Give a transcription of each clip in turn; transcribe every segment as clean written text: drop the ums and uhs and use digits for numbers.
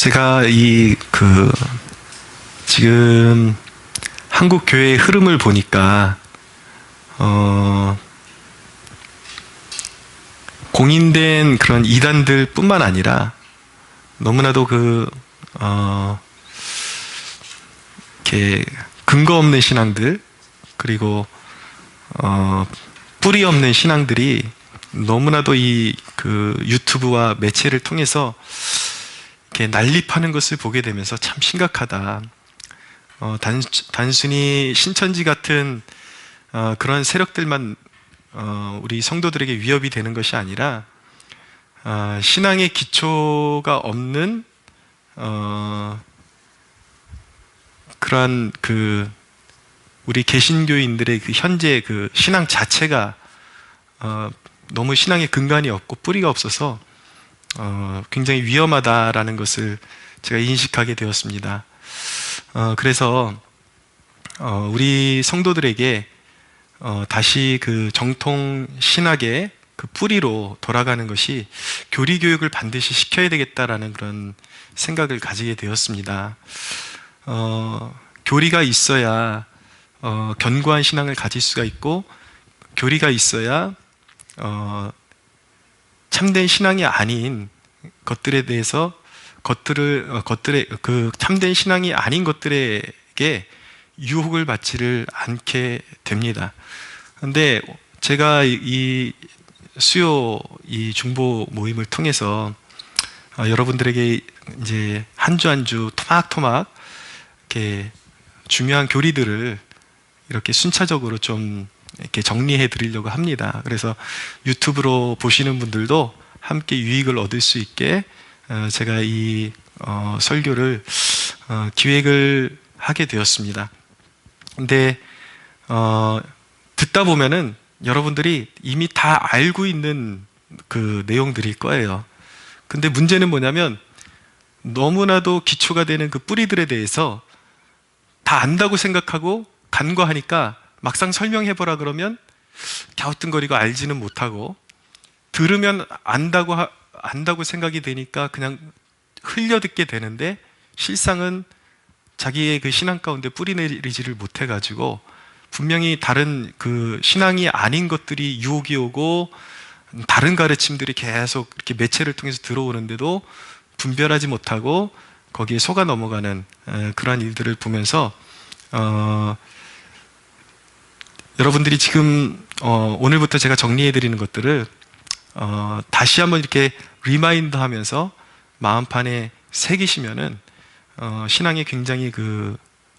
제가 지금 한국 교회의 흐름을 보니까, 공인된 그런 이단들 뿐만 아니라 너무나도 이렇게 근거 없는 신앙들, 그리고, 뿌리 없는 신앙들이 너무나도 유튜브와 매체를 통해서 이렇게 난립하는 것을 보게 되면서 참 심각하다. 단순히 신천지 같은 그런 세력들만 우리 성도들에게 위협이 되는 것이 아니라 신앙의 기초가 없는 그러한 우리 개신교인들의 현재 신앙 자체가 너무 신앙의 근간이 없고 뿌리가 없어서 굉장히 위험하다라는 것을 제가 인식하게 되었습니다. 그래서 우리 성도들에게 다시 정통 신학의 뿌리로 돌아가는 것이 교리 교육을 반드시 시켜야 되겠다라는 그런 생각을 가지게 되었습니다. 교리가 있어야 견고한 신앙을 가질 수가 있고, 교리가 있어야 참된 신앙이 아닌 것들에 대해서 참된 신앙이 아닌 것들에게 유혹을 받지를 않게 됩니다. 그런데 제가 이 중보 모임을 통해서 여러분들에게 이제 한 주 한 주 토막토막 이렇게 중요한 교리들을 이렇게 순차적으로 좀 이렇게 정리해 드리려고 합니다. 그래서 유튜브로 보시는 분들도 함께 유익을 얻을 수 있게 제가 이 설교를 기획을 하게 되었습니다. 근데 듣다 보면은 여러분들이 이미 다 알고 있는 내용들일 거예요. 근데 문제는 뭐냐면 너무나도 기초가 되는 뿌리들에 대해서 다 안다고 생각하고 간과하니까 막상 설명해보라 그러면 갸우뚱거리고 알지는 못하고, 들으면 안다고 생각이 되니까 그냥 흘려듣게 되는데 실상은 자기의 신앙 가운데 뿌리 내리지를 못해가지고 분명히 다른 신앙이 아닌 것들이 유혹이 오고 다른 가르침들이 계속 이렇게 매체를 통해서 들어오는데도 분별하지 못하고 거기에 속아 넘어가는 그러한 일들을 보면서 여러분들이 지금 오늘부터 제가 정리해드리는 것들을 다시 한번 이렇게 리마인드 하면서 마음판에 새기시면은 신앙에 굉장히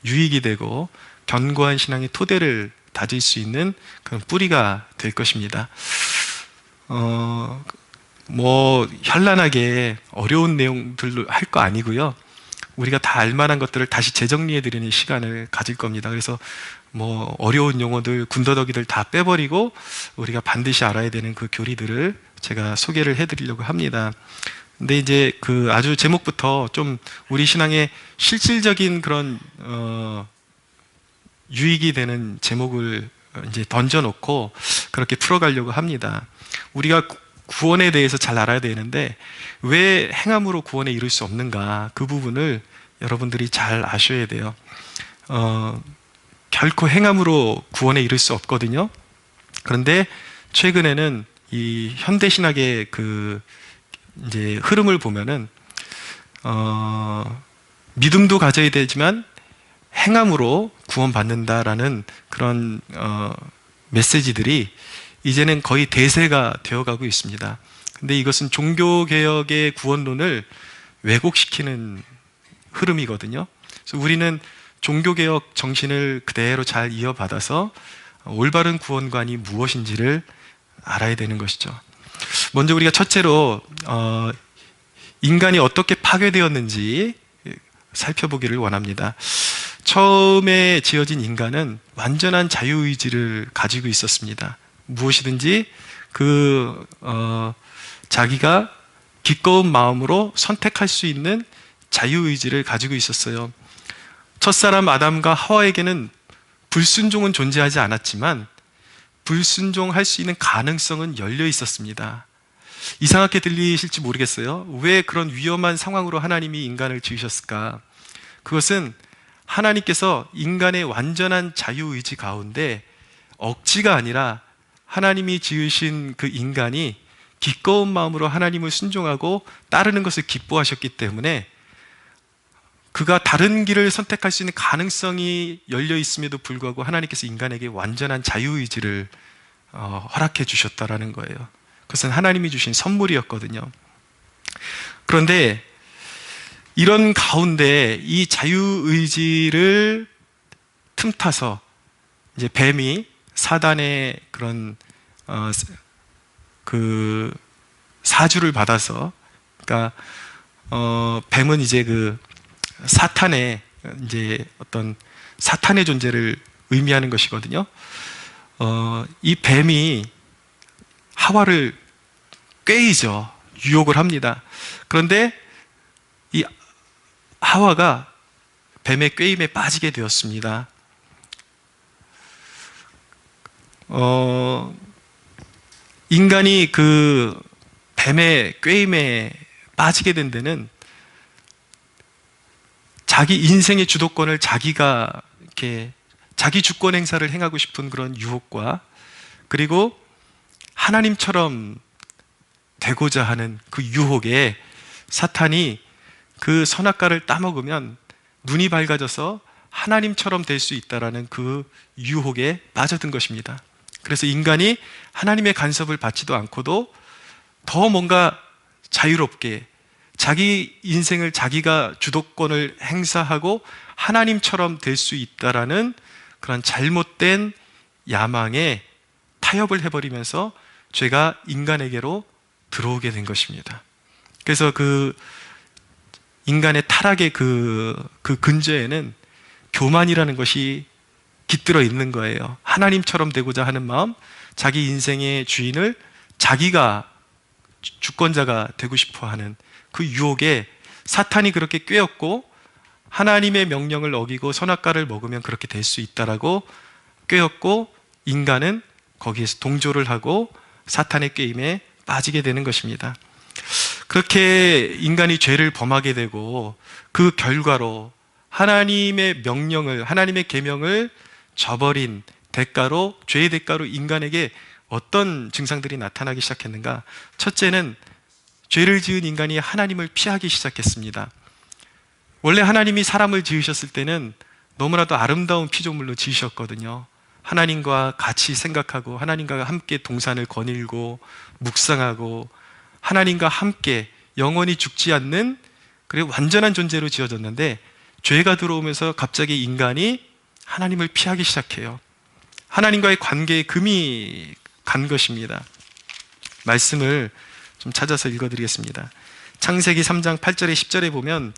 유익이 되고 견고한 신앙의 토대를 다질 수 있는 그런 뿌리가 될 것입니다. 현란하게 어려운 내용들로 할 거 아니고요. 우리가 다 알만한 것들을 다시 재정리해드리는 시간을 가질 겁니다. 그래서 어려운 용어들, 군더더기들 다 빼버리고 우리가 반드시 알아야 되는 교리들을 제가 소개를 해드리려고 합니다. 근데 이제 아주 제목부터 좀 우리 신앙의 실질적인 그런 유익이 되는 제목을 이제 던져놓고 그렇게 풀어가려고 합니다. 우리가 구원에 대해서 잘 알아야 되는데 왜 행함으로 구원에 이룰 수 없는가, 그 부분을 여러분들이 잘 아셔야 돼요. 결코 행함으로 구원에 이룰 수 없거든요. 그런데 최근에는 이 현대신학의 이제 흐름을 보면은 믿음도 가져야 되지만 행함으로 구원받는다라는 그런 메시지들이 이제는 거의 대세가 되어가고 있습니다. 근데 이것은 종교개혁의 구원론을 왜곡시키는 흐름이거든요. 그래서 우리는 종교개혁 정신을 그대로 잘 이어받아서 올바른 구원관이 무엇인지를 알아야 되는 것이죠. 먼저 우리가 첫째로 인간이 어떻게 파괴되었는지 살펴보기를 원합니다. 처음에 지어진 인간은 완전한 자유의지를 가지고 있었습니다. 무엇이든지 자기가 기꺼운 마음으로 선택할 수 있는 자유의지를 가지고 있었어요. 첫사람 아담과 하와에게는 불순종은 존재하지 않았지만 불순종할 수 있는 가능성은 열려 있었습니다. 이상하게 들리실지 모르겠어요. 왜 그런 위험한 상황으로 하나님이 인간을 지으셨을까? 그것은 하나님께서 인간의 완전한 자유의지 가운데 억지가 아니라 하나님이 지으신 그 인간이 기꺼운 마음으로 하나님을 순종하고 따르는 것을 기뻐하셨기 때문에 그가 다른 길을 선택할 수 있는 가능성이 열려 있음에도 불구하고 하나님께서 인간에게 완전한 자유의지를 허락해 주셨다라는 거예요. 그것은 하나님이 주신 선물이었거든요. 그런데 이런 가운데 이 자유의지를 틈타서 이제 뱀이 사단의 그런 그 사주를 받아서, 그러니까 뱀은 이제 그 사탄의 이제 어떤 사탄의 존재를 의미하는 것이거든요. 이 뱀이 하와를 꾀이죠. 유혹을 합니다. 그런데 이 하와가 뱀의 꾀임에 빠지게 되었습니다. 인간이 그 뱀의 꾀임에 빠지게 된 데는 자기 인생의 주도권을 자기가 이렇게 자기 주권 행사를 행하고 싶은 그런 유혹과, 그리고 하나님처럼 되고자 하는 그 유혹에 사탄이 그 선악과를 따먹으면 눈이 밝아져서 하나님처럼 될 수 있다라는 그 유혹에 빠져든 것입니다. 그래서 인간이 하나님의 간섭을 받지도 않고도 더 뭔가 자유롭게 자기 인생을 자기가 주도권을 행사하고 하나님처럼 될 수 있다라는 그런 잘못된 야망에 타협을 해버리면서 죄가 인간에게로 들어오게 된 것입니다. 그래서 그 인간의 타락의 그 근저에는 교만이라는 것이 깃들어 있는 거예요. 하나님처럼 되고자 하는 마음, 자기 인생의 주인을 자기가 주권자가 되고 싶어 하는 그 유혹에 사탄이 그렇게 꾀었고, 하나님의 명령을 어기고 선악과를 먹으면 그렇게 될 수 있다라고 꾀었고, 인간은 거기에서 동조를 하고 사탄의 꾀임에 빠지게 되는 것입니다. 그렇게 인간이 죄를 범하게 되고 그 결과로 하나님의 명령을, 하나님의 계명을 저버린 대가로, 죄의 대가로 인간에게 어떤 증상들이 나타나기 시작했는가? 첫째는 죄를 지은 인간이 하나님을 피하기 시작했습니다. 원래 하나님이 사람을 지으셨을 때는 너무나도 아름다운 피조물로 지으셨거든요. 하나님과 같이 생각하고 하나님과 함께 동산을 거닐고 묵상하고 하나님과 함께 영원히 죽지 않는, 그리고 완전한 존재로 지어졌는데 죄가 들어오면서 갑자기 인간이 하나님을 피하기 시작해요. 하나님과의 관계에 금이 간 것입니다. 말씀을 좀 찾아서 읽어드리겠습니다. 창세기 3장 8절에 10절에 보면,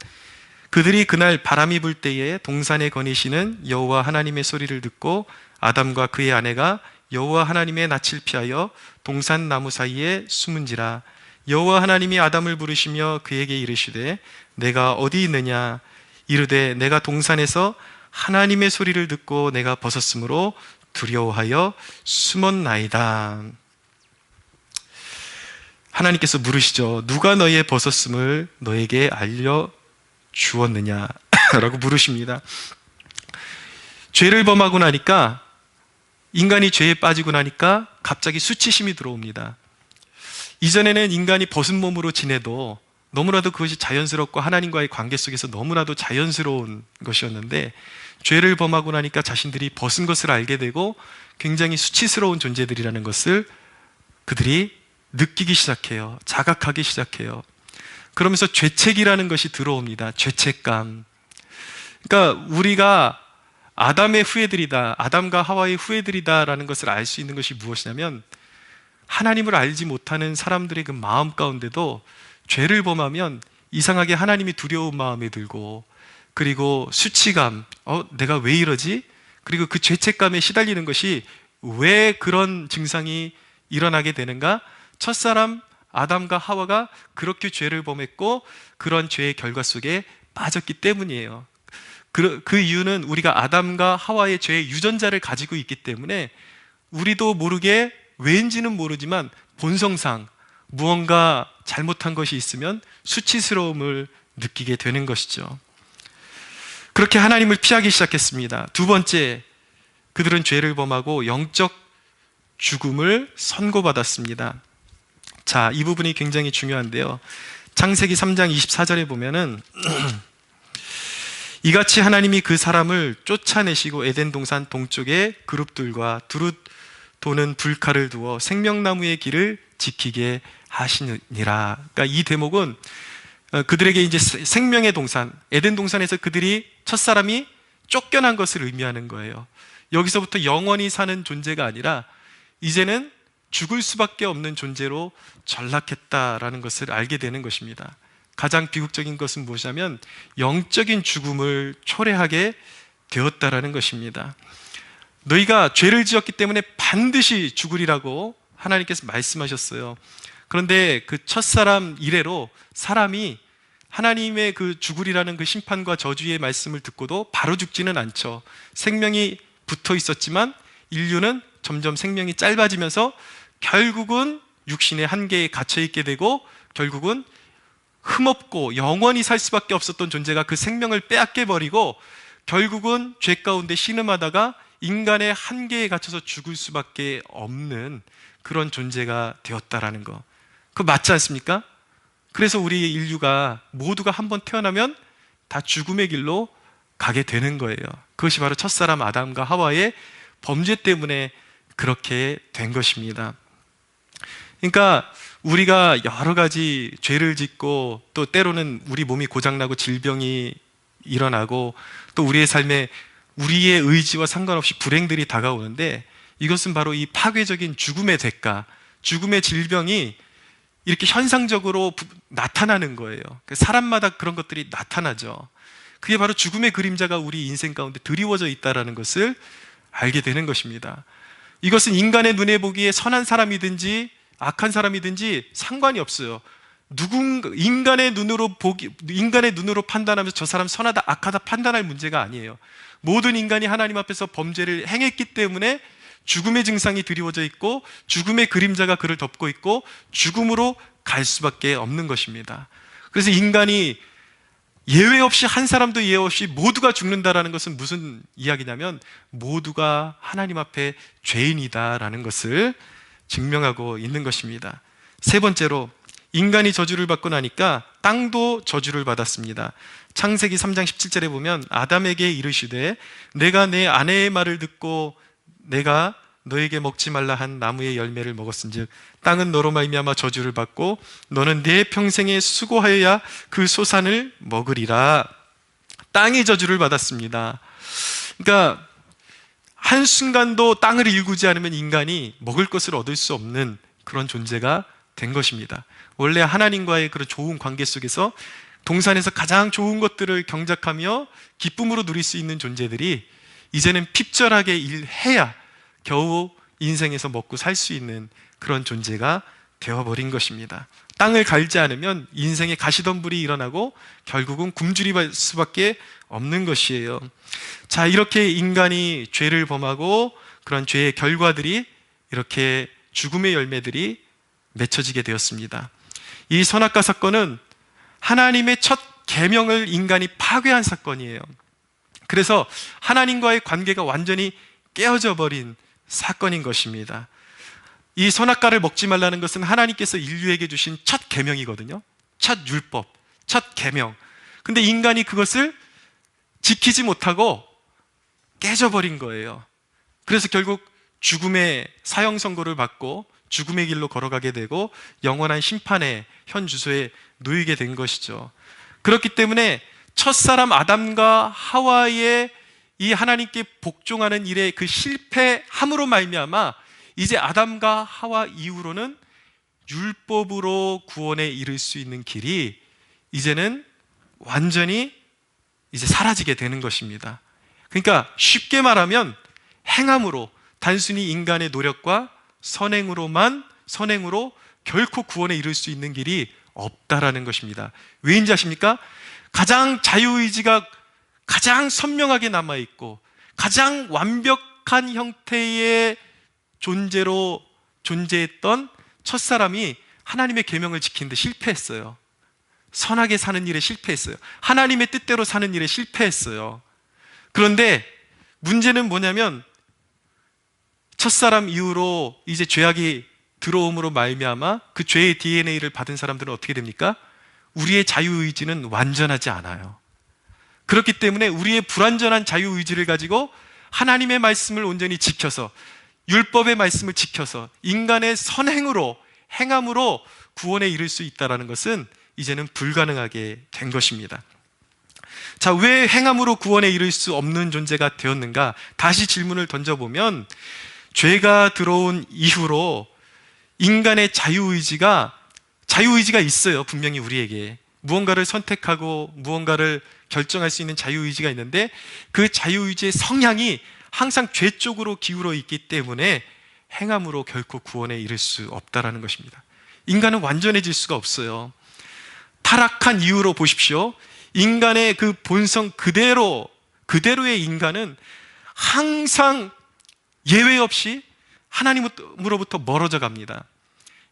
그들이 그날 바람이 불 때에 동산에 거니시는 여호와 하나님의 소리를 듣고 아담과 그의 아내가 여호와 하나님의 낯을 피하여 동산 나무 사이에 숨은지라. 여호와 하나님이 아담을 부르시며 그에게 이르시되 내가 어디 있느냐? 이르되 내가 동산에서 하나님의 소리를 듣고 내가 벗었으므로 두려워하여 숨었나이다. 하나님께서 물으시죠. 누가 너의 벗었음을 너에게 알려 주었느냐? 라고 물으십니다. 죄를 범하고 나니까, 인간이 죄에 빠지고 나니까 갑자기 수치심이 들어옵니다. 이전에는 인간이 벗은 몸으로 지내도 너무나도 그것이 자연스럽고 하나님과의 관계 속에서 너무나도 자연스러운 것이었는데, 죄를 범하고 나니까 자신들이 벗은 것을 알게 되고 굉장히 수치스러운 존재들이라는 것을 그들이 느끼기 시작해요. 자각하기 시작해요. 그러면서 죄책이라는 것이 들어옵니다. 죄책감. 그러니까 우리가 아담의 후예들이다, 아담과 하와의 후예들이다라는 것을 알 수 있는 것이 무엇이냐면, 하나님을 알지 못하는 사람들의 그 마음 가운데도 죄를 범하면 이상하게 하나님이 두려운 마음이 들고, 그리고 수치감, 내가 왜 이러지? 그리고 그 죄책감에 시달리는 것이 왜 그런 증상이 일어나게 되는가? 첫사람 아담과 하와가 그렇게 죄를 범했고 그런 죄의 결과 속에 빠졌기 때문이에요. 그 이유는 우리가 아담과 하와의 죄의 유전자를 가지고 있기 때문에 우리도 모르게, 왠지는 모르지만 본성상 무언가 잘못한 것이 있으면 수치스러움을 느끼게 되는 것이죠. 그렇게 하나님을 피하기 시작했습니다. 두 번째, 그들은 죄를 범하고 영적 죽음을 선고받았습니다. 자, 이 부분이 굉장히 중요한데요. 창세기 3장 24절에 보면은 이같이 하나님이 그 사람을 쫓아내시고 에덴 동산 동쪽에 그룹들과 두루 도는 불칼을 두어 생명나무의 길을 지키게 하시니라. 그러니까 이 대목은 그들에게 이제 생명의 동산, 에덴 동산에서 그들이 첫사람이 쫓겨난 것을 의미하는 거예요. 여기서부터 영원히 사는 존재가 아니라 이제는 죽을 수밖에 없는 존재로 전락했다라는 것을 알게 되는 것입니다. 가장 비극적인 것은 무엇이냐면 영적인 죽음을 초래하게 되었다라는 것입니다. 너희가 죄를 지었기 때문에 반드시 죽으리라고 하나님께서 말씀하셨어요. 그런데 그 첫사람 이래로 사람이 하나님의 그 죽으리라는 그 심판과 저주의 말씀을 듣고도 바로 죽지는 않죠. 생명이 붙어 있었지만 인류는 점점 생명이 짧아지면서 결국은 육신의 한계에 갇혀 있게 되고 결국은 흠없고 영원히 살 수밖에 없었던 존재가 그 생명을 빼앗겨 버리고 결국은 죄 가운데 신음하다가 인간의 한계에 갇혀서 죽을 수밖에 없는 그런 존재가 되었다라는 거. 그거 맞지 않습니까? 그래서 우리 인류가 모두가 한번 태어나면 다 죽음의 길로 가게 되는 거예요. 그것이 바로 첫사람 아담과 하와의 범죄 때문에 그렇게 된 것입니다. 그러니까 우리가 여러 가지 죄를 짓고 또 때로는 우리 몸이 고장나고 질병이 일어나고 또 우리의 삶에 우리의 의지와 상관없이 불행들이 다가오는데 이것은 바로 이 파괴적인 죽음의 대가, 죽음의 질병이 이렇게 현상적으로 나타나는 거예요. 사람마다 그런 것들이 나타나죠. 그게 바로 죽음의 그림자가 우리 인생 가운데 드리워져 있다는 것을 알게 되는 것입니다. 이것은 인간의 눈에 보기에 선한 사람이든지 악한 사람이든지 상관이 없어요. 인간의 눈으로 판단하면서 저 사람 선하다 악하다 판단할 문제가 아니에요. 모든 인간이 하나님 앞에서 범죄를 행했기 때문에 죽음의 증상이 드리워져 있고 죽음의 그림자가 그를 덮고 있고 죽음으로 갈 수밖에 없는 것입니다. 그래서 인간이 예외 없이 한 사람도 예외 없이 모두가 죽는다라는 것은 무슨 이야기냐면 모두가 하나님 앞에 죄인이다라는 것을 증명하고 있는 것입니다. 세 번째로 인간이 저주를 받고 나니까 땅도 저주를 받았습니다. 창세기 3장 17절에 보면 아담에게 이르시되 내가 내 아내의 말을 듣고 내가 너에게 먹지 말라 한 나무의 열매를 먹었은즉 땅은 너로 말미암아 저주를 받고 너는 내 평생에 수고하여야 그 소산을 먹으리라. 땅이 저주를 받았습니다. 그러니까 한순간도 땅을 일구지 않으면 인간이 먹을 것을 얻을 수 없는 그런 존재가 된 것입니다. 원래 하나님과의 그런 좋은 관계 속에서 동산에서 가장 좋은 것들을 경작하며 기쁨으로 누릴 수 있는 존재들이 이제는 핍절하게 일해야 겨우 인생에서 먹고 살 수 있는 그런 존재가 되어버린 것입니다. 땅을 갈지 않으면 인생의 가시덤불이 일어나고 결국은 굶주릴 수밖에 없는 것이에요. 자, 이렇게 인간이 죄를 범하고 그런 죄의 결과들이 이렇게 죽음의 열매들이 맺혀지게 되었습니다. 이 선악과 사건은 하나님의 첫 계명을 인간이 파괴한 사건이에요. 그래서 하나님과의 관계가 완전히 깨어져 버린 사건인 것입니다. 이 선악과를 먹지 말라는 것은 하나님께서 인류에게 주신 첫 계명이거든요. 첫 율법, 첫 계명. 근데 인간이 그것을 지키지 못하고 깨져버린 거예요. 그래서 결국 죽음의 사형 선고를 받고 죽음의 길로 걸어가게 되고 영원한 심판의 현 주소에 놓이게 된 것이죠. 그렇기 때문에 첫사람 아담과 하와의 이 하나님께 복종하는 일에 그 실패함으로 말미암아 이제 아담과 하와 이후로는 율법으로 구원에 이를 수 있는 길이 이제는 완전히 이제 사라지게 되는 것입니다. 그러니까 쉽게 말하면 행함으로 단순히 인간의 노력과 선행으로 결코 구원에 이를 수 있는 길이 없다라는 것입니다. 왜인지 아십니까? 가장 자유의지가 가장 선명하게 남아있고 가장 완벽한 형태의 존재로 존재했던 첫사람이 하나님의 계명을 지키는데 실패했어요. 선하게 사는 일에 실패했어요. 하나님의 뜻대로 사는 일에 실패했어요. 그런데 문제는 뭐냐면 첫사람 이후로 이제 죄악이 들어옴으로 말미암아 그 죄의 DNA를 받은 사람들은 어떻게 됩니까? 우리의 자유의지는 완전하지 않아요. 그렇기 때문에 우리의 불완전한 자유의지를 가지고 하나님의 말씀을 온전히 지켜서, 율법의 말씀을 지켜서 인간의 선행으로, 행함으로 구원에 이를 수 있다는 것은 이제는 불가능하게 된 것입니다. 자, 왜 행함으로 구원에 이를 수 없는 존재가 되었는가? 다시 질문을 던져보면, 죄가 들어온 이후로 인간의 자유의지가 있어요. 분명히 우리에게 무언가를 선택하고 무언가를 결정할 수 있는 자유의지가 있는데, 그 자유의지의 성향이 항상 죄 쪽으로 기울어 있기 때문에 행함으로 결코 구원에 이를 수 없다라는 것입니다. 인간은 완전해질 수가 없어요. 타락한 이유로 보십시오. 인간의 그 본성 그대로의 인간은 항상 예외 없이 하나님으로부터 멀어져 갑니다.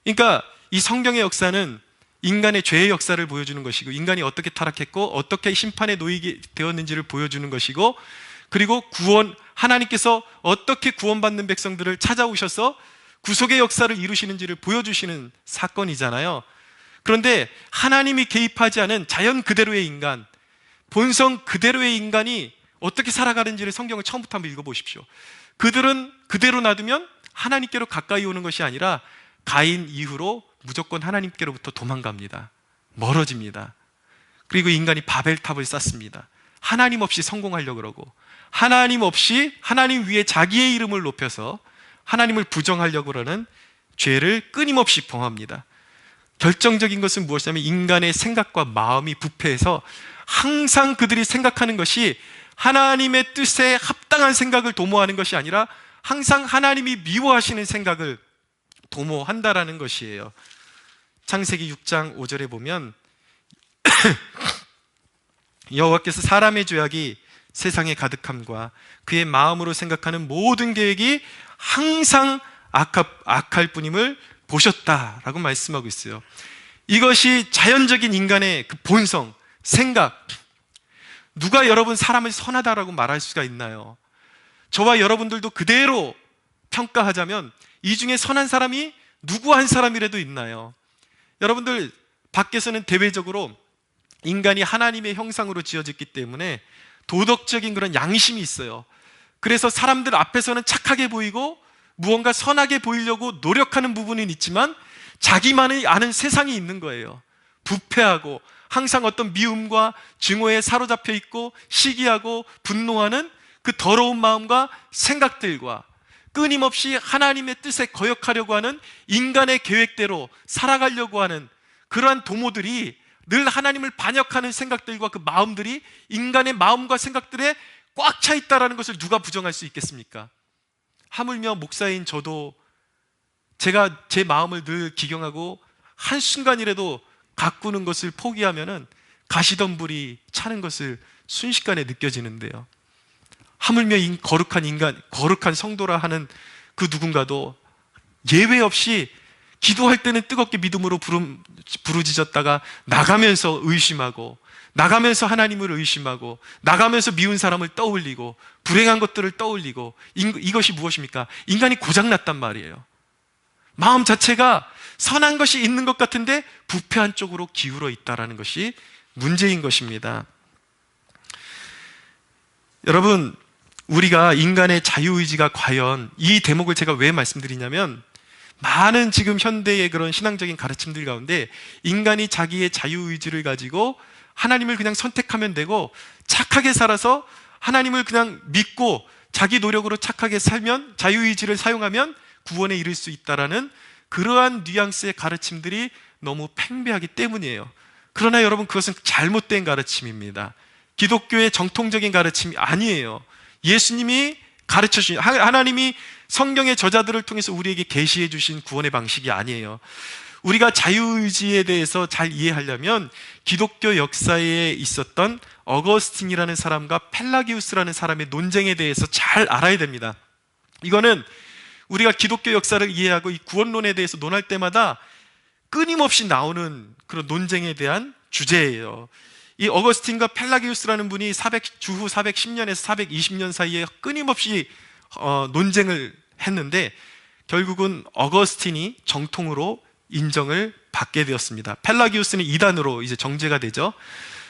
그러니까 이 성경의 역사는 인간의 죄의 역사를 보여주는 것이고, 인간이 어떻게 타락했고 어떻게 심판에 놓이게 되었는지를 보여주는 것이고, 그리고 하나님께서 어떻게 구원받는 백성들을 찾아오셔서 구속의 역사를 이루시는지를 보여주시는 사건이잖아요. 그런데 하나님이 개입하지 않은 자연 그대로의 인간, 본성 그대로의 인간이 어떻게 살아가는지를 성경을 처음부터 한번 읽어보십시오. 그들은 그대로 놔두면 하나님께로 가까이 오는 것이 아니라 가인 이후로 무조건 하나님께로부터 도망갑니다. 멀어집니다. 그리고 인간이 바벨탑을 쌓습니다. 하나님 없이 성공하려고 그러고, 하나님 없이 하나님 위에 자기의 이름을 높여서 하나님을 부정하려고 그러는 죄를 끊임없이 범합니다. 결정적인 것은 무엇이냐면 인간의 생각과 마음이 부패해서 항상 그들이 생각하는 것이 하나님의 뜻에 합당한 생각을 도모하는 것이 아니라 항상 하나님이 미워하시는 생각을 도모한다라는 것이에요. 창세기 6장 5절에 보면 여호와께서 사람의 죄악이 세상에 가득함과 그의 마음으로 생각하는 모든 계획이 항상 악할 뿐임을 보셨다라고 말씀하고 있어요. 이것이 자연적인 인간의 그 본성, 생각. 누가 여러분 사람을 선하다라고 말할 수가 있나요? 저와 여러분들도 그대로 평가하자면 이 중에 선한 사람이 누구 한 사람이라도 있나요? 여러분들 밖에서는 대외적으로 인간이 하나님의 형상으로 지어졌기 때문에 도덕적인 그런 양심이 있어요. 그래서 사람들 앞에서는 착하게 보이고 무언가 선하게 보이려고 노력하는 부분은 있지만 자기만이 아는 세상이 있는 거예요. 부패하고 항상 어떤 미움과 증오에 사로잡혀 있고 시기하고 분노하는 그 더러운 마음과 생각들과 끊임없이 하나님의 뜻에 거역하려고 하는 인간의 계획대로 살아가려고 하는 그러한 도모들이 늘 하나님을 반역하는 생각들과 그 마음들이 인간의 마음과 생각들에 꽉 차 있다는 것을 누가 부정할 수 있겠습니까? 하물며 목사인 저도 제가 제 마음을 늘 기경하고 한순간이라도 가꾸는 것을 포기하면은 가시덤불이 차는 것을 순식간에 느껴지는데요. 하물며 거룩한 인간, 거룩한 성도라 하는 그 누군가도 예외 없이 기도할 때는 뜨겁게 믿음으로 부르짖었다가 나가면서 의심하고, 나가면서 하나님을 의심하고, 나가면서 미운 사람을 떠올리고, 불행한 것들을 떠올리고, 이것이 무엇입니까? 인간이 고장났단 말이에요. 마음 자체가 선한 것이 있는 것 같은데 부패한 쪽으로 기울어 있다는 것이 문제인 것입니다. 여러분, 우리가 인간의 자유의지가 과연, 이 대목을 제가 왜 말씀드리냐면, 많은 지금 현대의 그런 신앙적인 가르침들 가운데 인간이 자기의 자유의지를 가지고 하나님을 그냥 선택하면 되고 착하게 살아서 하나님을 그냥 믿고 자기 노력으로 착하게 살면, 자유의지를 사용하면 구원에 이를 수 있다라는 그러한 뉘앙스의 가르침들이 너무 팽배하기 때문이에요. 그러나 여러분, 그것은 잘못된 가르침입니다. 기독교의 정통적인 가르침이 아니에요. 예수님이 가르쳐주신, 하나님이 성경의 저자들을 통해서 우리에게 계시해 주신 구원의 방식이 아니에요. 우리가 자유의지에 대해서 잘 이해하려면 기독교 역사에 있었던 어거스틴이라는 사람과 펠라기우스라는 사람의 논쟁에 대해서 잘 알아야 됩니다. 이거는 우리가 기독교 역사를 이해하고 이 구원론에 대해서 논할 때마다 끊임없이 나오는 그런 논쟁에 대한 주제예요. 이 어거스틴과 펠라기우스라는 분이 주후 410년에서 420년 사이에 끊임없이 논쟁을 했는데 결국은 어거스틴이 정통으로 인정을 받게 되었습니다. 펠라기우스는 이단으로 이제 정죄가 되죠.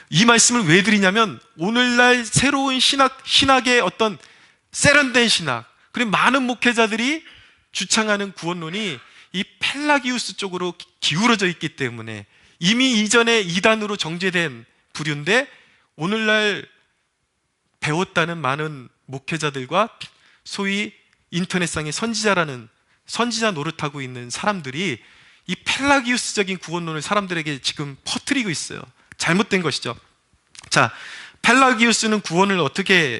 이 말씀을 왜 드리냐면 오늘날 새로운 신학의 어떤 세련된 신학, 그리고 많은 목회자들이 주창하는 구원론이 이 펠라기우스 쪽으로 기울어져 있기 때문에 이미 이전에 이단으로 정죄된 부류인데 오늘날 배웠다는 많은 목회자들과 소위 인터넷상의 선지자 노릇하고 있는 사람들이 이 펠라기우스적인 구원론을 사람들에게 지금 퍼뜨리고 있어요. 잘못된 것이죠. 자, 펠라기우스는 구원을 어떻게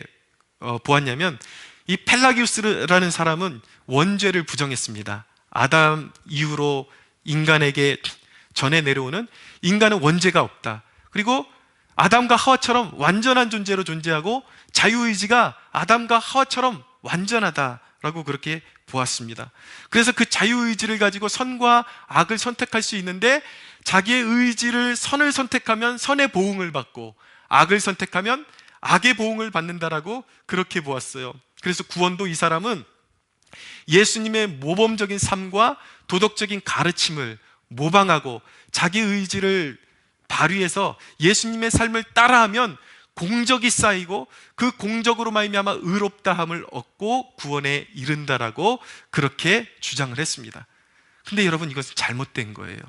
보았냐면 이 펠라기우스라는 사람은 원죄를 부정했습니다. 아담 이후로 인간에게 전해 내려오는 인간은 원죄가 없다. 그리고 아담과 하와처럼 완전한 존재로 존재하고 자유의지가 아담과 하와처럼 완전하다라고 그렇게 보았습니다. 그래서 그 자유의지를 가지고 선과 악을 선택할 수 있는데 자기의 의지를 선을 선택하면 선의 보응을 받고 악을 선택하면 악의 보응을 받는다라고 그렇게 보았어요. 그래서 구원도 이 사람은 예수님의 모범적인 삶과 도덕적인 가르침을 모방하고 자기 의지를 발휘해서 예수님의 삶을 따라하면 공적이 쌓이고 그 공적으로 말미암아 의롭다함을 얻고 구원에 이른다라고 그렇게 주장을 했습니다. 근데 여러분, 이것은 잘못된 거예요.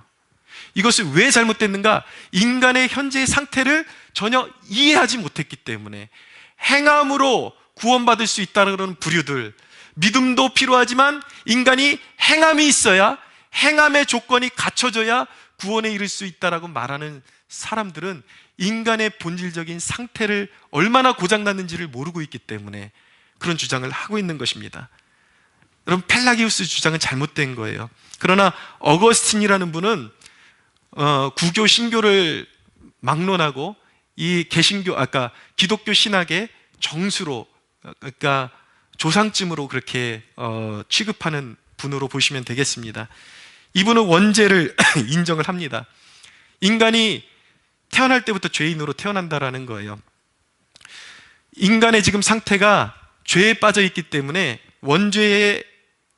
이것이 왜 잘못됐는가? 인간의 현재의 상태를 전혀 이해하지 못했기 때문에 행함으로 구원받을 수 있다는 부류들, 믿음도 필요하지만 인간이 행함이 있어야, 행함의 조건이 갖춰져야 구원에 이를 수 있다라고 말하는 사람들은 인간의 본질적인 상태를 얼마나 고장났는지를 모르고 있기 때문에 그런 주장을 하고 있는 것입니다. 여러분, 펠라기우스 주장은 잘못된 거예요. 그러나 어거스틴이라는 분은 구교 신교를 막론하고 이 개신교, 기독교 신학의 정수로, 그러니까 조상쯤으로 그렇게 취급하는 분으로 보시면 되겠습니다. 이분은 원죄를 인정을 합니다. 인간이 태어날 때부터 죄인으로 태어난다라는 거예요. 인간의 지금 상태가 죄에 빠져 있기 때문에, 원죄에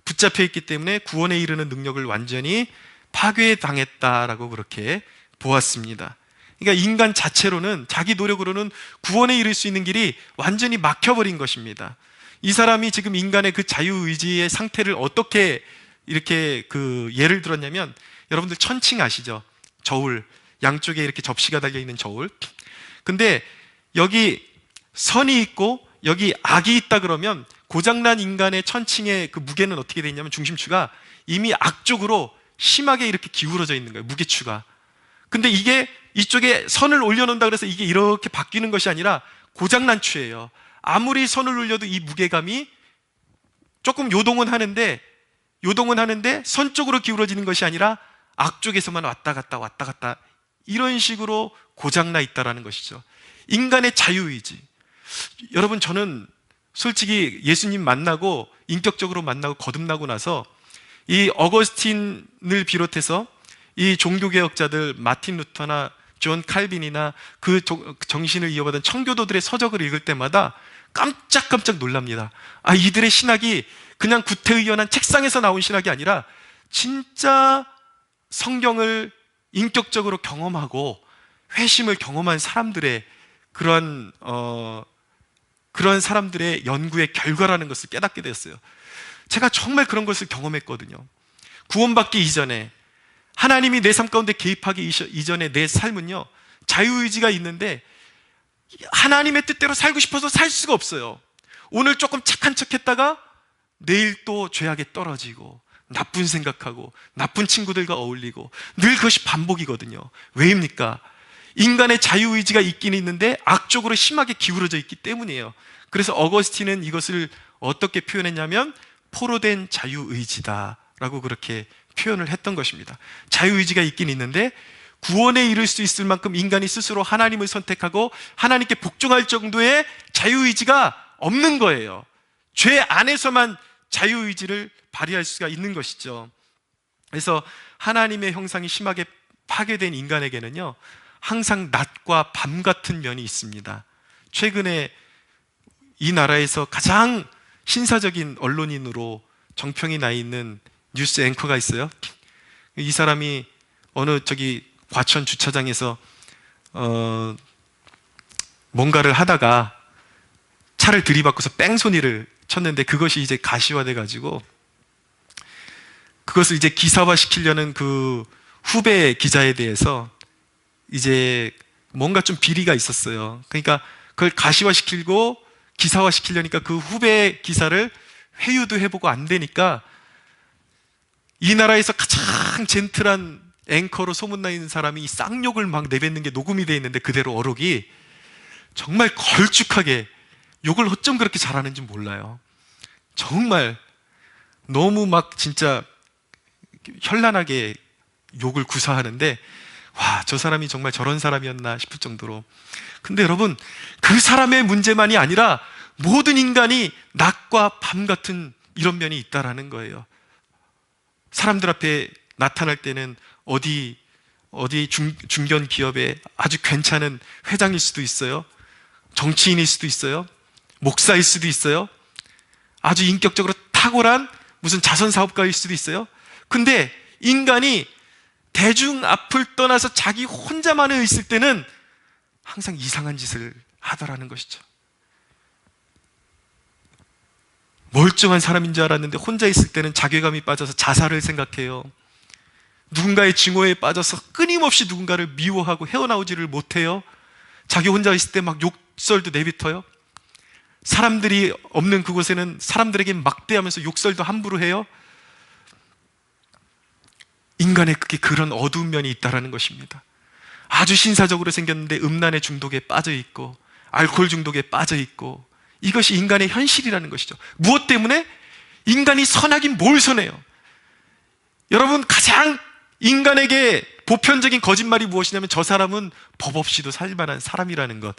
붙잡혀 있기 때문에 구원에 이르는 능력을 완전히 파괴당했다라고 그렇게 보았습니다. 그러니까 인간 자체로는, 자기 노력으로는 구원에 이를 수 있는 길이 완전히 막혀버린 것입니다. 이 사람이 지금 인간의 그 자유의지의 상태를 어떻게 이렇게 예를 들었냐면, 여러분들 천칭 아시죠? 저울, 양쪽에 이렇게 접시가 달려있는 저울. 근데 여기 선이 있고 여기 악이 있다 그러면 고장난 인간의 천칭의 그 무게는 어떻게 되어 있냐면, 중심추가 이미 악 쪽으로 심하게 이렇게 기울어져 있는 거예요, 무게추가. 근데 이게 이쪽에 선을 올려놓는다 그래서 이게 이렇게 바뀌는 것이 아니라 고장난 추예요. 아무리 선을 올려도 이 무게감이 조금 요동은 하는데 선 쪽으로 기울어지는 것이 아니라 악 쪽에서만 왔다 갔다 이런 식으로 고장나 있다라는 것이죠. 인간의 자유의지. 여러분, 저는 솔직히 예수님 만나고, 인격적으로 만나고 거듭나고 나서 이 어거스틴을 비롯해서 이 종교개혁자들 마틴 루터나 존 칼빈이나 그 정신을 이어받은 청교도들의 서적을 읽을 때마다 깜짝깜짝 놀랍니다. 이들의 신학이 그냥 구태의연한 책상에서 나온 신학이 아니라 진짜 성경을 인격적으로 경험하고 회심을 경험한 사람들의 그런 사람들의 연구의 결과라는 것을 깨닫게 되었어요. 제가 정말 그런 것을 경험했거든요. 구원받기 이전에, 하나님이 내 삶 가운데 개입하기 이전에 내 삶은요, 자유의지가 있는데 하나님의 뜻대로 살고 싶어서 살 수가 없어요. 오늘 조금 착한 척 했다가 내일 또 죄악에 떨어지고 나쁜 생각하고 나쁜 친구들과 어울리고 늘 그것이 반복이거든요. 왜입니까? 인간의 자유의지가 있긴 있는데 악쪽으로 심하게 기울어져 있기 때문이에요. 그래서 어거스틴은 이것을 어떻게 표현했냐면 포로된 자유의지다라고 그렇게 표현을 했던 것입니다. 자유의지가 있긴 있는데 구원에 이를 수 있을 만큼 인간이 스스로 하나님을 선택하고 하나님께 복종할 정도의 자유의지가 없는 거예요. 죄 안에서만 자유의지를 발휘할 수가 있는 것이죠. 그래서 하나님의 형상이 심하게 파괴된 인간에게는요, 항상 낮과 밤 같은 면이 있습니다. 최근에 이 나라에서 가장 신사적인 언론인으로 정평이 나 있는 뉴스 앵커가 있어요. 이 사람이 어느 과천 주차장에서 뭔가를 하다가 차를 들이받고서 뺑소니를 쳤는데, 그것이 이제 가시화돼 가지고 그것을 이제 기사화 시키려는 그 후배 기자에 대해서 이제 뭔가 좀 비리가 있었어요. 그러니까 그걸 가시화 시키고 기사화 시키려니까 그 후배 기사를 회유도 해보고 안 되니까 이 나라에서 가장 젠틀한 앵커로 소문나 있는 사람이 이 쌍욕을 막 내뱉는 게 녹음이 돼 있는데, 그대로 어록이 정말 걸쭉하게, 욕을 어쩜 그렇게 잘하는지 몰라요. 정말 너무 막 진짜 현란하게 욕을 구사하는데, 와, 저 사람이 정말 저런 사람이었나 싶을 정도로. 근데 여러분, 그 사람의 문제만이 아니라 모든 인간이 낮과 밤 같은 이런 면이 있다라는 거예요. 사람들 앞에 나타날 때는 어디 중견 기업의 아주 괜찮은 회장일 수도 있어요. 정치인일 수도 있어요. 목사일 수도 있어요. 아주 인격적으로 탁월한 무슨 자선 사업가일 수도 있어요. 근데 인간이 대중 앞을 떠나서 자기 혼자만 있을 때는 항상 이상한 짓을 하더라는 것이죠. 멀쩡한 사람인 줄 알았는데 혼자 있을 때는 자괴감이 빠져서 자살을 생각해요. 누군가의 증오에 빠져서 끊임없이 누군가를 미워하고 헤어나오지를 못해요. 자기 혼자 있을 때 막 욕설도 내뱉어요. 사람들이 없는 그곳에는 사람들에게 막대하면서 욕설도 함부로 해요. 인간의 그런 어두운 면이 있다는 것입니다. 아주 신사적으로 생겼는데 음란의 중독에 빠져 있고 알코올 중독에 빠져 있고, 이것이 인간의 현실이라는 것이죠. 무엇 때문에? 인간이 선하긴 뭘 선해요? 여러분, 가장 인간에게 보편적인 거짓말이 무엇이냐면 저 사람은 법 없이도 살만한 사람이라는 것.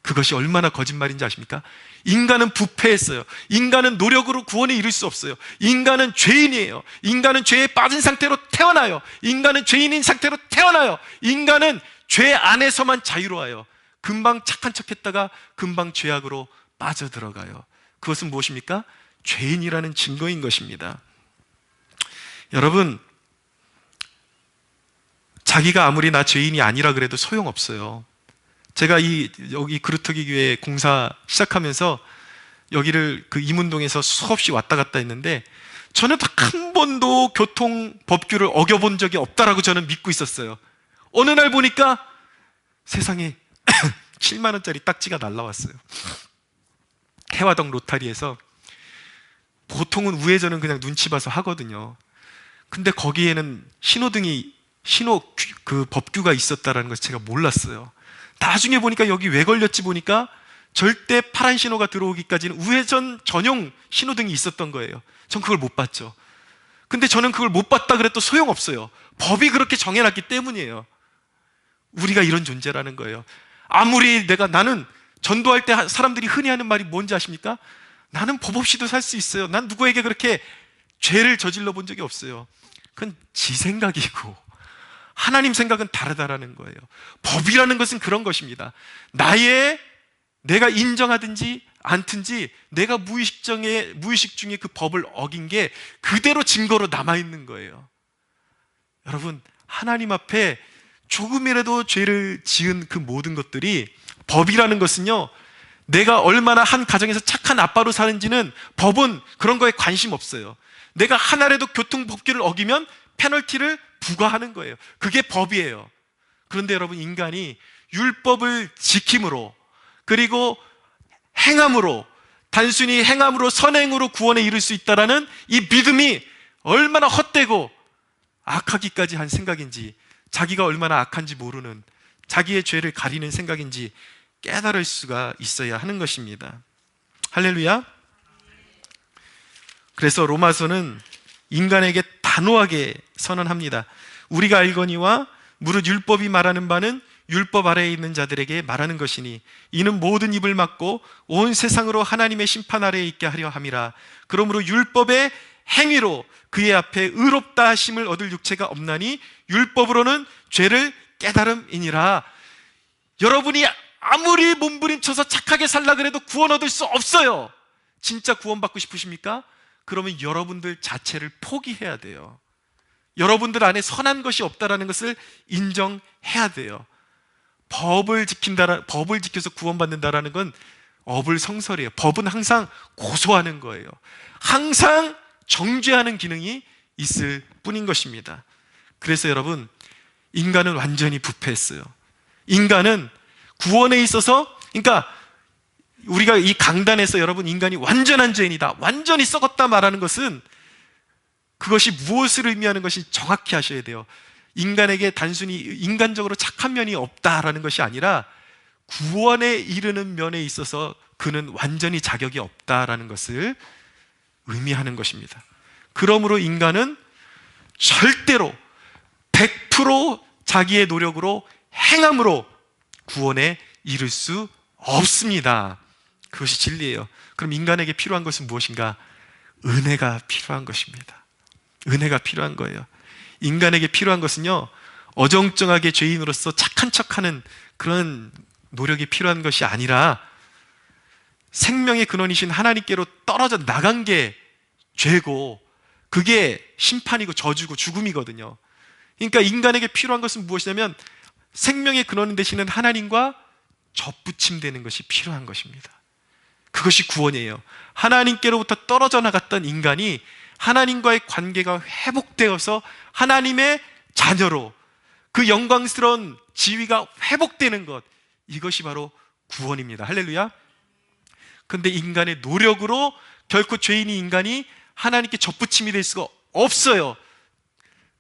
그것이 얼마나 거짓말인지 아십니까? 인간은 부패했어요. 인간은 노력으로 구원에 이를 수 없어요. 인간은 죄인이에요. 인간은 죄에 빠진 상태로 태어나요. 인간은 죄인인 상태로 태어나요. 인간은 죄 안에서만 자유로워요. 금방 착한 척했다가 금방 죄악으로 빠져들어가요. 그것은 무엇입니까? 죄인이라는 증거인 것입니다. 여러분, 자기가 아무리 나 죄인이 아니라 그래도 소용없어요. 제가 여기 그루터기 교회 공사 시작하면서 여기를 그 이문동에서 수없이 왔다 갔다 했는데, 저는 딱 한 번도 교통 법규를 어겨본 적이 없다라고 저는 믿고 있었어요. 어느 날 보니까 세상에 7만 원짜리 딱지가 날라왔어요. 해화동 로타리에서. 보통은 우회전은 그냥 눈치 봐서 하거든요. 근데 거기에는 그 법규가 있었다라는 것을 제가 몰랐어요. 나중에 보니까 여기 왜 걸렸지 보니까 절대 파란 신호가 들어오기까지는 우회전 전용 신호등이 있었던 거예요. 전 그걸 못 봤죠. 근데 저는 그걸 못 봤다 그래도 소용없어요. 법이 그렇게 정해놨기 때문이에요. 우리가 이런 존재라는 거예요. 아무리 나는 전도할 때 사람들이 흔히 하는 말이 뭔지 아십니까? 나는 법 없이도 살 수 있어요. 난 누구에게 그렇게 죄를 저질러 본 적이 없어요. 그건 지 생각이고 하나님 생각은 다르다라는 거예요. 법이라는 것은 그런 것입니다. 내가 인정하든지 않든지 내가 무의식 중에 그 법을 어긴 게 그대로 증거로 남아있는 거예요. 여러분, 하나님 앞에 조금이라도 죄를 지은 그 모든 것들이, 법이라는 것은요, 내가 얼마나 한 가정에서 착한 아빠로 사는지는 법은 그런 거에 관심 없어요. 내가 하나라도 교통법규를 어기면 페널티를 부과하는 거예요. 그게 법이에요. 그런데 여러분, 인간이 율법을 지킴으로, 그리고 행함으로, 단순히 행함으로, 선행으로 구원에 이를 수 있다라는 이 믿음이 얼마나 헛되고 악하기까지 한 생각인지, 자기가 얼마나 악한지 모르는, 자기의 죄를 가리는 생각인지 깨달을 수가 있어야 하는 것입니다. 할렐루야. 그래서 로마서는 인간에게 단호하게 선언합니다. 우리가 알거니와 무릇 율법이 말하는 바는 율법 아래에 있는 자들에게 말하는 것이니 이는 모든 입을 막고 온 세상으로 하나님의 심판 아래에 있게 하려 함이라. 그러므로 율법의 행위로 그의 앞에 의롭다 하심을 얻을 육체가 없나니 율법으로는 죄를 깨달음이니라. 여러분이 아무리 몸부림쳐서 착하게 살라 그래도 구원 얻을 수 없어요. 진짜 구원받고 싶으십니까? 그러면 여러분들 자체를 포기해야 돼요. 여러분들 안에 선한 것이 없다라는 것을 인정해야 돼요. 법을 지켜서 구원받는다라는 건 어불성설이에요. 법은 항상 고소하는 거예요. 항상 정죄하는 기능이 있을 뿐인 것입니다. 그래서 여러분, 인간은 완전히 부패했어요. 인간은 구원에 있어서, 그러니까 우리가 이 강단에서 여러분 인간이 완전한 죄인이다, 완전히 썩었다 말하는 것은 그것이 무엇을 의미하는 것이 정확히 하셔야 돼요. 인간에게 단순히 인간적으로 착한 면이 없다라는 것이 아니라 구원에 이르는 면에 있어서 그는 완전히 자격이 없다라는 것을 의미하는 것입니다. 그러므로 인간은 절대로 100% 자기의 노력으로 행함으로 구원에 이를 수 없습니다. 그것이 진리예요. 그럼 인간에게 필요한 것은 무엇인가? 은혜가 필요한 것입니다. 은혜가 필요한 거예요. 인간에게 필요한 것은요, 어정쩡하게 죄인으로서 착한 척하는 그런 노력이 필요한 것이 아니라 생명의 근원이신 하나님께로 떨어져 나간 게 죄고, 그게 심판이고 저주고 죽음이거든요. 그러니까 인간에게 필요한 것은 무엇이냐면 생명의 근원 되시는 하나님과 접붙임되는 것이 필요한 것입니다. 그것이 구원이에요. 하나님께로부터 떨어져 나갔던 인간이 하나님과의 관계가 회복되어서 하나님의 자녀로 그 영광스러운 지위가 회복되는 것, 이것이 바로 구원입니다. 할렐루야. 그런데 인간의 노력으로 결코 죄인이 인간이 하나님께 접붙임이 될 수가 없어요.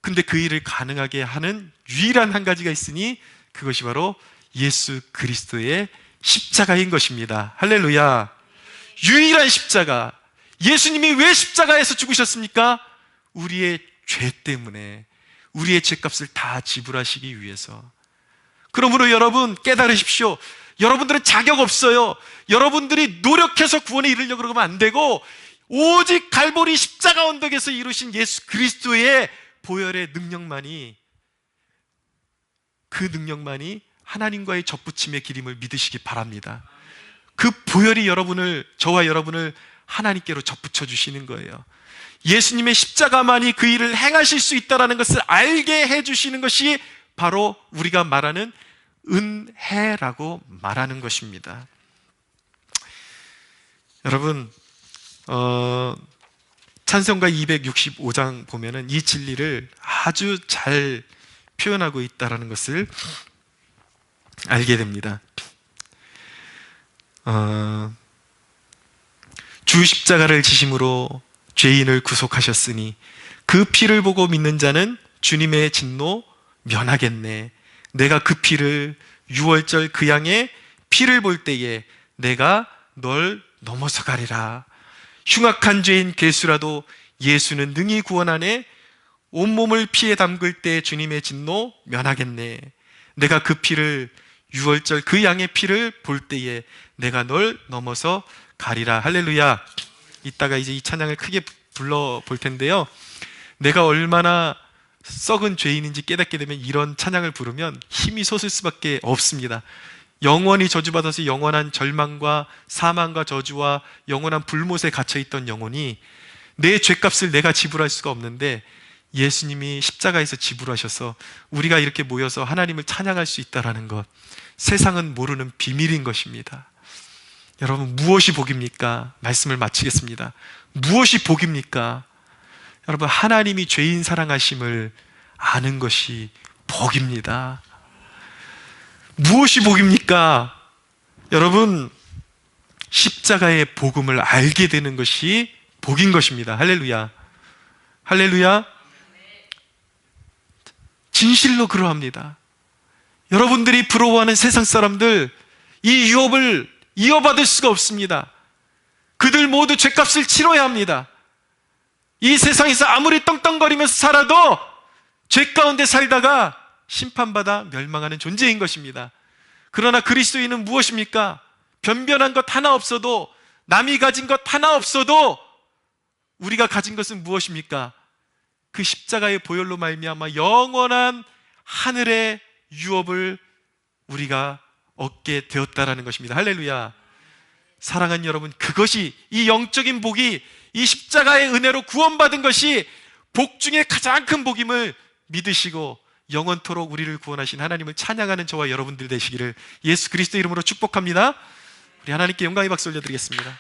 근데 그 일을 가능하게 하는 유일한 한 가지가 있으니 그것이 바로 예수 그리스도의 십자가인 것입니다. 할렐루야. 유일한 십자가. 예수님이 왜 십자가에서 죽으셨습니까? 우리의 죄 때문에, 우리의 죄값을 다 지불하시기 위해서. 그러므로 여러분 깨달으십시오. 여러분들은 자격 없어요. 여러분들이 노력해서 구원에 이르려고 그러면 안 되고, 오직 갈보리 십자가 언덕에서 이루신 예수 그리스도의 보혈의 능력만이, 그 능력만이 하나님과의 접붙임의 길임을 믿으시기 바랍니다. 그 보혈이 저와 여러분을 하나님께로 접붙여 주시는 거예요. 예수님의 십자가만이 그 일을 행하실 수 있다는 것을 알게 해주시는 것이 바로 우리가 말하는 은혜라고 말하는 것입니다. 여러분, 찬송가 265장 보면은 이 진리를 아주 잘 표현하고 있다는 것을 알게 됩니다. 주 십자가를 지심으로 죄인을 구속하셨으니 그 피를 보고 믿는 자는 주님의 진노 면하겠네. 내가 그 피를, 유월절 그 양의 피를 볼 때에 내가 널 넘어서 가리라. 흉악한 죄인 괴수라도 예수는 능히 구원하네. 온몸을 피에 담글 때 주님의 진노 면하겠네. 내가 그 피를, 유월절 그 양의 피를 볼 때에 내가 널 넘어서 가리라. 할렐루야. 이따가 이제 이 찬양을 크게 불러볼 텐데요, 내가 얼마나 썩은 죄인인지 깨닫게 되면 이런 찬양을 부르면 힘이 솟을 수밖에 없습니다. 영원히 저주받아서 영원한 절망과 사망과 저주와 영원한 불못에 갇혀있던 영혼이 내 죄값을 내가 지불할 수가 없는데 예수님이 십자가에서 지불하셔서 우리가 이렇게 모여서 하나님을 찬양할 수 있다는 것, 세상은 모르는 비밀인 것입니다. 여러분, 무엇이 복입니까? 말씀을 마치겠습니다. 무엇이 복입니까? 여러분, 하나님이 죄인 사랑하심을 아는 것이 복입니다. 무엇이 복입니까? 여러분, 십자가의 복음을 알게 되는 것이 복인 것입니다. 할렐루야. 할렐루야. 진실로 그러합니다. 여러분들이 부러워하는 세상 사람들, 이 유업을 이어받을 수가 없습니다. 그들 모두 죄값을 치러야 합니다. 이 세상에서 아무리 떵떵거리면서 살아도 죄 가운데 살다가 심판받아 멸망하는 존재인 것입니다. 그러나 그리스도인은 무엇입니까? 변변한 것 하나 없어도, 남이 가진 것 하나 없어도 우리가 가진 것은 무엇입니까? 그 십자가의 보혈로 말미암아 영원한 하늘의 유업을 우리가 얻게 되었다라는 것입니다. 할렐루야. 사랑하는 여러분, 그것이, 이 영적인 복이, 이 십자가의 은혜로 구원받은 것이 복 중에 가장 큰 복임을 믿으시고 영원토록 우리를 구원하신 하나님을 찬양하는 저와 여러분들 되시기를 예수 그리스도 이름으로 축복합니다. 우리 하나님께 영광의 박수 올려드리겠습니다.